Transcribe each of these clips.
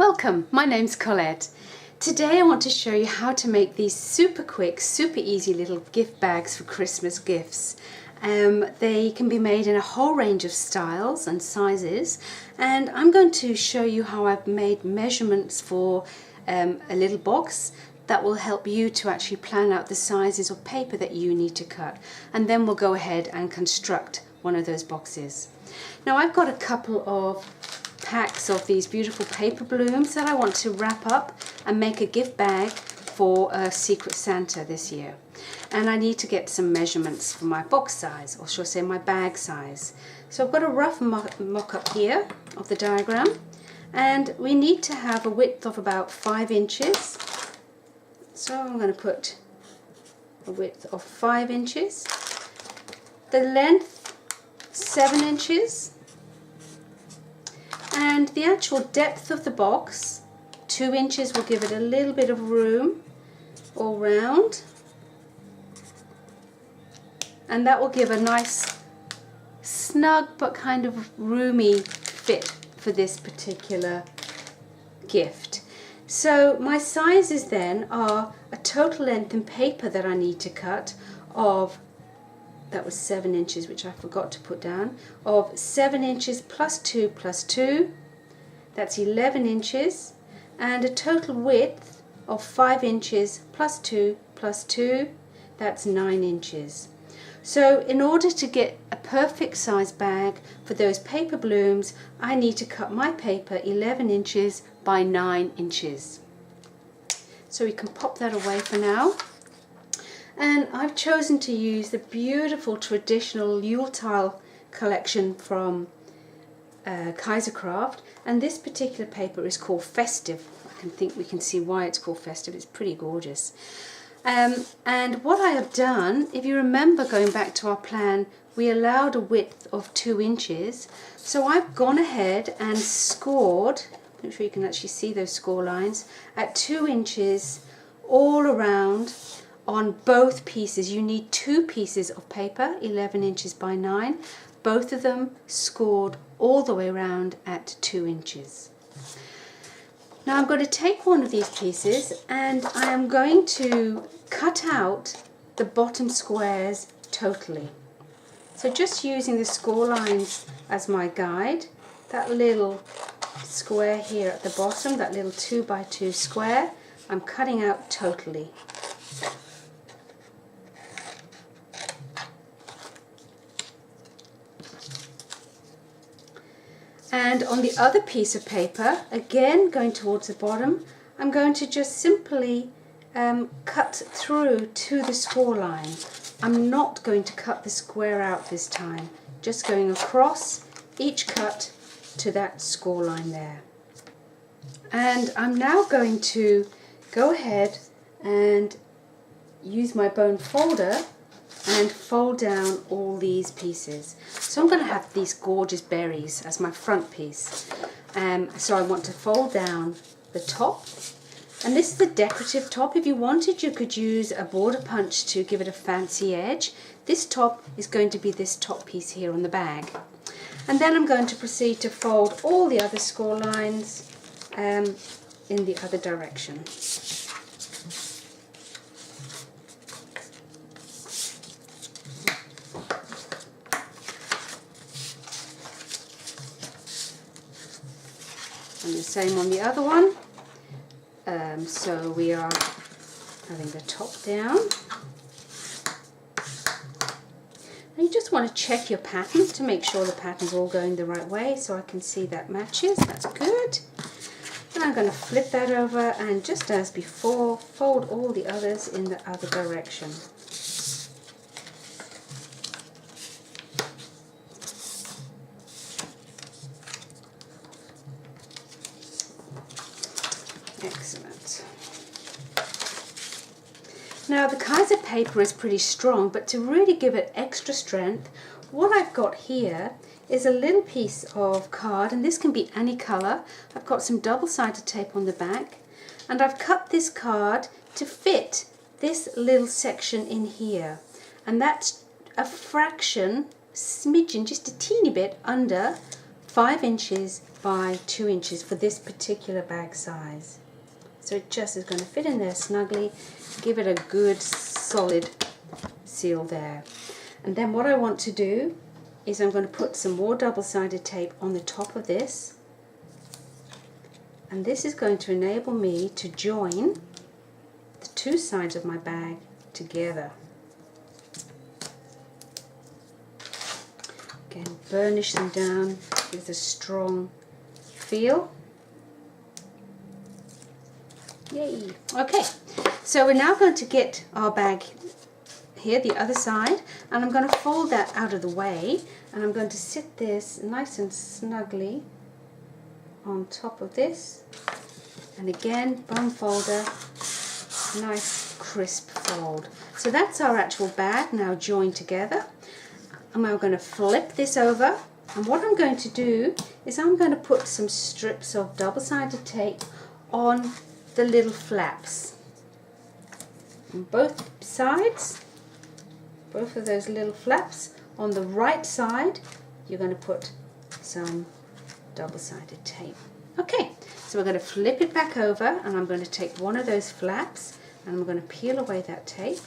Welcome, my name's Colette. Today I want to show you how to make these super quick, super easy little gift bags for Christmas gifts. They can be made in a whole range of styles and sizes, and I'm going to show you how I've made measurements for a little box that will help you to actually plan out the sizes of paper that you need to cut, and then we'll go ahead and construct one of those boxes. Now I've got a couple of packs of these beautiful paper blooms that I want to wrap up and make a gift bag for a Secret Santa this year. And I need to get some measurements for my box size, or shall I say my bag size. So I've got a rough mock-up here of the diagram, and we need to have a width of about 5 inches. So I'm going to put a width of 5 inches, the length 7 inches, and the actual depth of the box, 2 inches, will give it a little bit of room all round, and that will give a nice snug but kind of roomy fit for this particular gift. So my sizes then are a total length in paper that I need to cut of, that was 7 inches, which I forgot to put down, of 7 inches plus 2 plus 2, that's 11 inches, and a total width of 5 inches plus 2 plus 2, that's 9 inches. So in order to get a perfect size bag for those paper blooms, I need to cut my paper 11 inches by 9 inches. So we can pop that away for now. And I've chosen to use the beautiful traditional Yuletide collection from Kaisercraft, and this particular paper is called Festive. I think we can see why it's called Festive. It's pretty gorgeous. And what I have done, if you remember going back to our plan, we allowed a width of 2 inches. So I've gone ahead and scored, make sure you can actually see those score lines, at 2 inches all around on both pieces. You need 2 pieces of paper, 11 inches by 9, both of them scored all the way around at 2 inches. Now I'm going to take one of these pieces and I am going to cut out the bottom squares totally. So just using the score lines as my guide, that little square here at the bottom, that little 2 by 2 square, I'm cutting out totally. And on the other piece of paper, again going towards the bottom, I'm going to just simply cut through to the score line. I'm not going to cut the square out this time, just going across each cut to that score line there. And I'm now going to go ahead and use my bone folder and fold down all these pieces. So I'm going to have these gorgeous berries as my front piece. So I want to fold down the top, and this is the decorative top. If you wanted, you could use a border punch to give it a fancy edge. This top is going to be this top piece here on the bag. And then I'm going to proceed to fold all the other score lines in the other direction. And the same on the other one. So we are having the top down. Now you just want to check your patterns to make sure the pattern's all going the right way, so I can see that matches. That's good. And I'm going to flip that over, and just as before, fold all the others in the other direction. Excellent. Now the Kaiser paper is pretty strong, but to really give it extra strength, what I've got here is a little piece of card, and this can be any colour. I've got some double-sided tape on the back, and I've cut this card to fit this little section in here, and that's a fraction, smidgen, just a teeny bit under 5 inches by 2 inches for this particular bag size. So it just is going to fit in there snugly, give it a good solid seal there. And then what I want to do is I'm going to put some more double-sided tape on the top of this, and this is going to enable me to join the 2 sides of my bag together. Again, burnish them down with a strong feel. Yay! Okay, so we're now going to get our bag here, the other side, and I'm going to fold that out of the way, and I'm going to sit this nice and snugly on top of this, and again, bone folder, nice crisp fold. So that's our actual bag now joined together. I'm now going to flip this over, and what I'm going to do is I'm going to put some strips of double-sided tape on the little flaps on both sides. Both of those little flaps. On the right side you're going to put some double-sided tape. Okay, so we're going to flip it back over, and I'm going to take one of those flaps and I'm going to peel away that tape.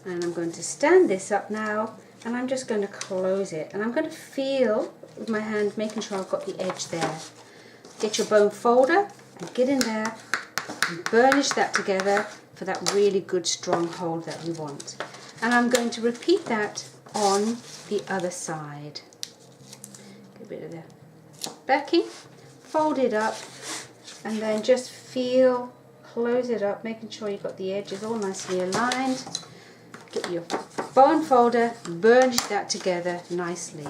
And I'm going to stand this up now, and I'm just going to close it, and I'm going to feel with my hand, making sure I've got the edge there. Get your bone folder and get in there and burnish that together for that really good strong hold that we want. And I'm going to repeat that on the other side. Get rid of the backing, fold it up, and then just feel, close it up, making sure you've got the edges all nicely aligned. Get your bone folder, burnish that together nicely.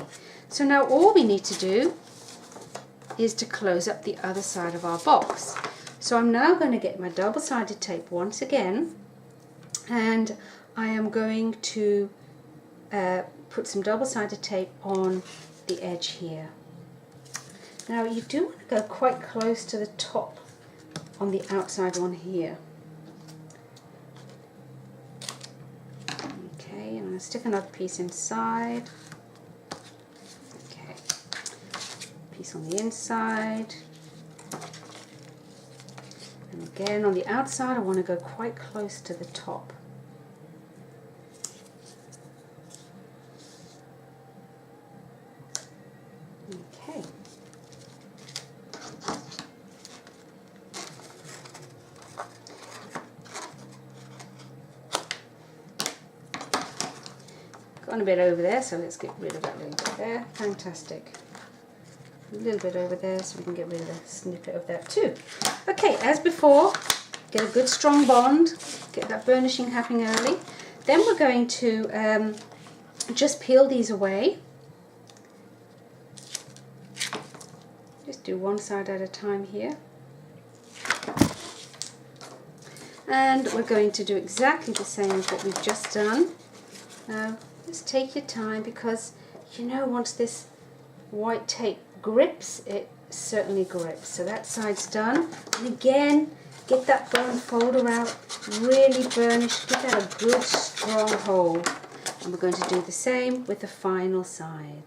So now all we need to do is to close up the other side of our box. So I'm now going to get my double-sided tape once again, and I am going to put some double-sided tape on the edge here. Now you do want to go quite close to the top on the outside one here. Okay, I'm going to stick another piece inside. Okay, piece on the inside. And again on the outside I want to go quite close to the top. Okay. Got a bit over there, so let's get rid of that little bit there. Fantastic. A little bit over there, so we can get rid of the snippet of that too. Okay, as before, get a good strong bond, get that burnishing happening early. Then we're going to just peel these away. Just do one side at a time here. And we're going to do exactly the same as what we've just done. Now, just take your time, because you know once this white tape grips, it certainly grips. So that side's done. And again, get that bone folder out, really burnish, give that a good strong hold. And we're going to do the same with the final side.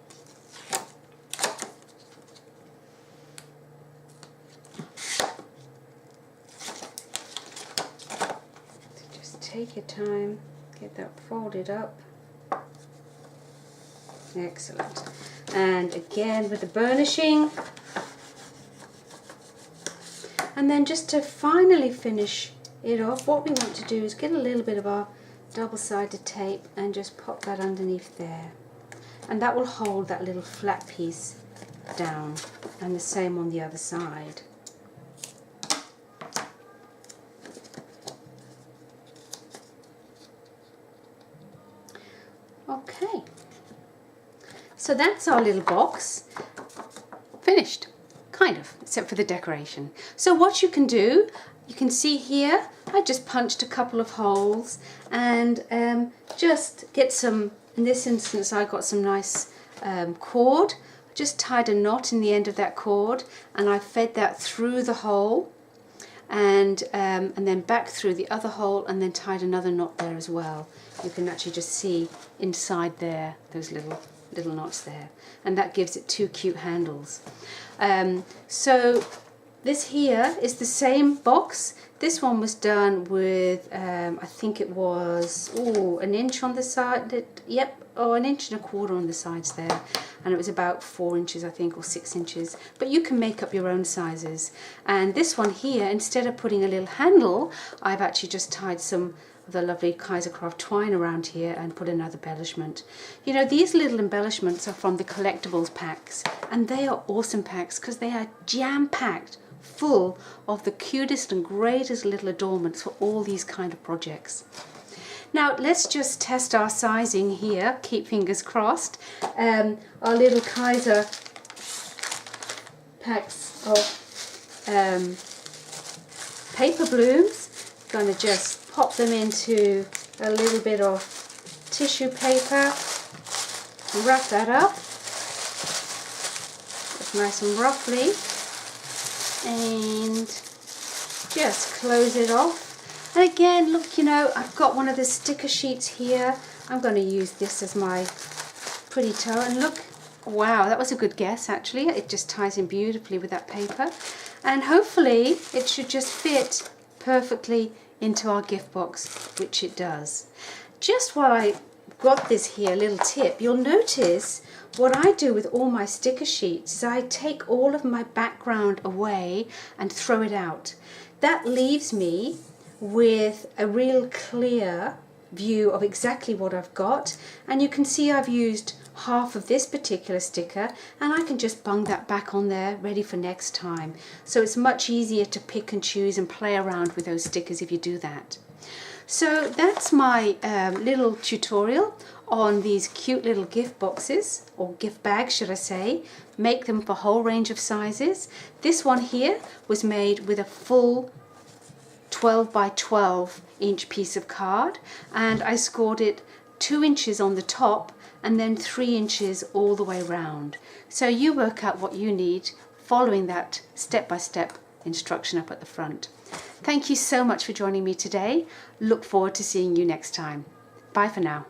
So just take your time, get that folded up. Excellent. And again with the burnishing. And then just to finally finish it off, what we want to do is get a little bit of our double-sided tape and just pop that underneath there. And that will hold that little flat piece down. And the same on the other side. Okay. So that's our little box finished, kind of, except for the decoration. So what you can do, you can see here, I just punched a couple of holes and just get some, in this instance I got some nice cord. I just tied a knot in the end of that cord and I fed that through the hole and then back through the other hole and then tied another knot there as well. You can actually just see inside there those little little knots there, and that gives it 2 cute handles. So this here is the same box. This one was done with I think it was 1 inch on the side, yep, or 1.25 inches on the sides there, and it was about 4 inches I think, or 6 inches, but you can make up your own sizes. And this one here, instead of putting a little handle, I've actually just tied some of the lovely Kaisercraft twine around here and put another embellishment. You know, these little embellishments are from the collectibles packs, and they are awesome packs because they are jam-packed full of the cutest and greatest little adornments for all these kind of projects. Now let's just test our sizing here, keep fingers crossed. Our little Kaiser packs of paper blooms, gonna just pop them into a little bit of tissue paper, wrap that up nice and roughly, and just close it off. And again, look, you know, I've got one of the sticker sheets here. I'm going to use this as my pretty toe, and look, wow, that was a good guess actually. It just ties in beautifully with that paper, and hopefully it should just fit perfectly into our gift box, which it does. Just while I got this here, little tip, you'll notice what I do with all my sticker sheets is I take all of my background away and throw it out. That leaves me with a real clear view of exactly what I've got, and you can see I've used half of this particular sticker, and I can just bung that back on there ready for next time. So it's much easier to pick and choose and play around with those stickers if you do that. So that's my little tutorial on these cute little gift boxes, or gift bags should I say. Make them for a whole range of sizes. This one here was made with a full 12 by 12 inch piece of card, and I scored it 2 inches on the top and then 3 inches all the way round. So you work out what you need following that step-by-step instruction up at the front. Thank you so much for joining me today. Look forward to seeing you next time. Bye for now.